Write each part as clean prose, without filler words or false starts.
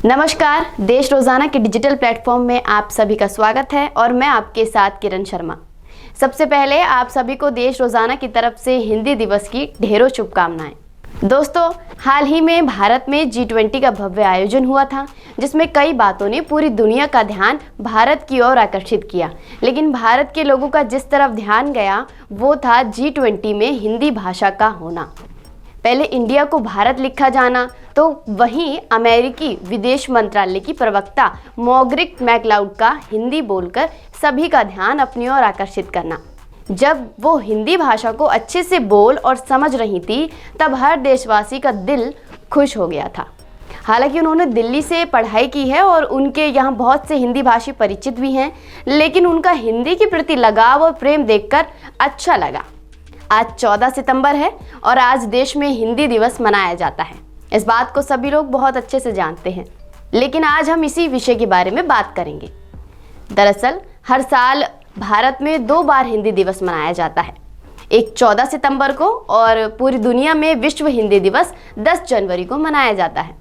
नमस्कार, देश रोजाना के डिजिटल प्लेटफॉर्म में आप सभी का स्वागत है और मैं आपके साथ किरण शर्मा। सबसे पहले आप सभी को देश रोजाना की तरफ से हिंदी दिवस की ढेरों शुभकामनाएं। दोस्तों, हाल ही में भारत में G20 का भव्य आयोजन हुआ था, जिसमें कई बातों ने पूरी दुनिया का ध्यान भारत की ओर आकर्षित किया। लेकिन भारत के लोगों का जिस तरफ ध्यान गया वो था G20 में हिंदी भाषा का होना। पहले इंडिया को भारत लिखा जाना, तो वहीं अमेरिकी विदेश मंत्रालय की प्रवक्ता मार्गरेट मैकलाउड का हिंदी बोलकर सभी का ध्यान अपनी ओर आकर्षित करना। जब वो हिंदी भाषा को अच्छे से बोल और समझ रही थी, तब हर देशवासी का दिल खुश हो गया था। हालांकि उन्होंने दिल्ली से पढ़ाई की है और उनके यहाँ बहुत से हिंदी भाषी परिचित भी हैं, लेकिन उनका हिंदी के प्रति लगाव और प्रेम देखकर अच्छा लगा। आज 14 सितंबर है और आज देश में हिंदी दिवस मनाया जाता है। इस बात को सभी लोग बहुत अच्छे से जानते हैं, लेकिन आज हम इसी विषय के बारे में बात करेंगे। दरअसल हर साल भारत में 2 बार हिंदी दिवस मनाया जाता है, एक 14 सितंबर को और पूरी दुनिया में विश्व हिंदी दिवस 10 जनवरी को मनाया जाता है।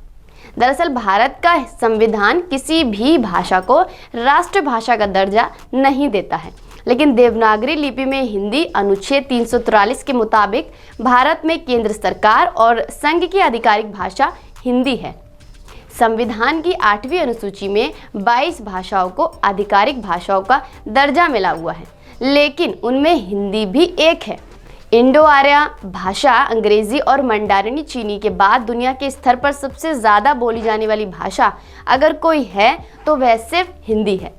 दरअसल भारत का संविधान किसी भी भाषा को राष्ट्रभाषा का दर्जा नहीं देता है, लेकिन देवनागरी लिपि में हिंदी अनुच्छेद 343 के मुताबिक भारत में केंद्र सरकार और संघ की आधिकारिक भाषा हिंदी है। संविधान की 8वीं अनुसूची में 22 भाषाओं को आधिकारिक भाषाओं का दर्जा मिला हुआ है, लेकिन उनमें हिंदी भी एक है। इंडो आर्य भाषा अंग्रेजी और मंडारिनी चीनी के बाद दुनिया के स्तर पर सबसे ज़्यादा बोली जाने वाली भाषा अगर कोई है तो वह सिर्फ हिंदी है।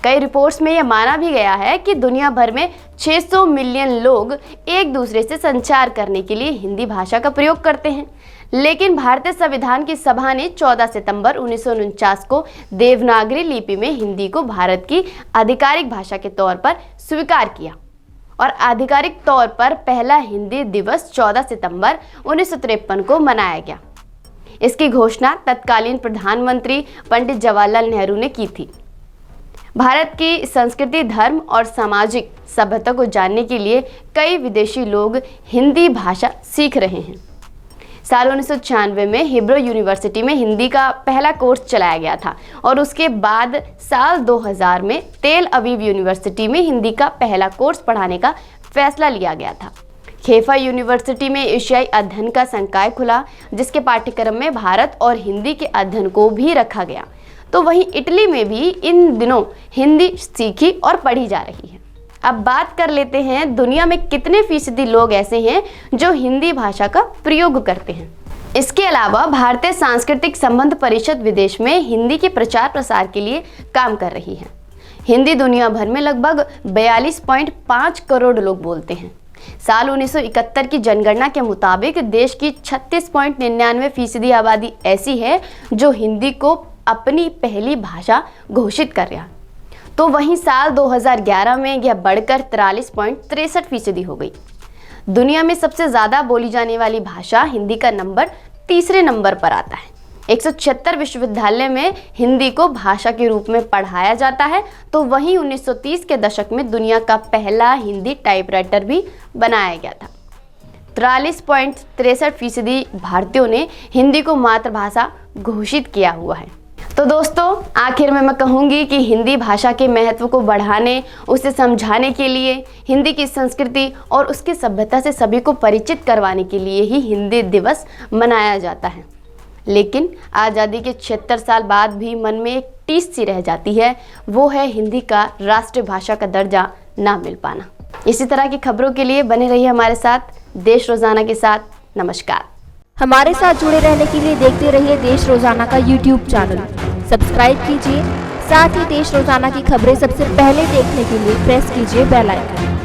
कई रिपोर्ट्स में यह माना भी गया है कि दुनिया भर में 600 मिलियन लोग एक दूसरे से संचार करने के लिए हिंदी भाषा का प्रयोग करते हैं। लेकिन भारतीय संविधान की सभा ने 14 सितंबर 1949 को देवनागरी लिपि में हिंदी को भारत की आधिकारिक भाषा के तौर पर स्वीकार किया और आधिकारिक तौर पर पहला हिंदी दिवस 14 सितंबर 1953 को मनाया गया। इसकी घोषणा तत्कालीन प्रधानमंत्री पंडित जवाहरलाल नेहरू ने की थी। भारत की संस्कृति, धर्म और सामाजिक सभ्यता को जानने के लिए कई विदेशी लोग हिंदी भाषा सीख रहे हैं। साल 1996 में हिब्रो यूनिवर्सिटी में हिंदी का पहला कोर्स चलाया गया था और उसके बाद साल 2000 में तेल अवीव यूनिवर्सिटी में हिंदी का पहला कोर्स पढ़ाने का फैसला लिया गया था। खेफा यूनिवर्सिटी में एशियाई अध्ययन का संकाय खुला, जिसके पाठ्यक्रम में भारत और हिंदी के अध्ययन को भी रखा गया। तो वहीं इटली में भी इन दिनों हिंदी सीखी और पढ़ी जा रही है। अब बात कर लेते हैं दुनिया में कितने फीसदी लोग ऐसे हैं जो हिंदी भाषा का प्रयोग करते हैं। इसके अलावा भारतीय सांस्कृतिक संबंध परिषद विदेश में हिंदी के प्रचार प्रसार के लिए काम कर रही है। हिंदी दुनिया भर में लगभग 42.5 करोड़ लोग बोलते हैं। साल 1971 की जनगणना के मुताबिक देश की 36.99% आबादी ऐसी है जो हिंदी को अपनी पहली भाषा घोषित कर रहा। तो वहीं साल 2011 में यह बढ़कर 43.63% हो गई। दुनिया में सबसे ज़्यादा बोली जाने वाली भाषा हिंदी का नंबर 3रे नंबर पर आता है। 176 विश्वविद्यालय में हिंदी को भाषा के रूप में पढ़ाया जाता है। तो वहीं 1930 के दशक में दुनिया का पहला हिंदी टाइपराइटर भी बनाया गया था। 43.63% भारतीयों ने हिंदी को मातृभाषा घोषित किया हुआ है। तो दोस्तों, आखिर में मैं कहूँगी कि हिंदी भाषा के महत्व को बढ़ाने, उसे समझाने के लिए, हिंदी की संस्कृति और उसकी सभ्यता से सभी को परिचित करवाने के लिए ही हिंदी दिवस मनाया जाता है। लेकिन आज़ादी के 76 साल बाद भी मन में एक टीस सी रह जाती है, वो है हिंदी का राष्ट्रभाषा का दर्जा ना मिल पाना। इसी तरह की खबरों के लिए बने रहिए हमारे साथ देश रोजाना के साथ। नमस्कार। हमारे साथ जुड़े रहने के लिए देखते रहिए देश रोजाना का YouTube चैनल। सब्सक्राइब कीजिए, साथ ही देश रोजाना की खबरें सबसे पहले देखने के लिए प्रेस कीजिए बेल आइकन।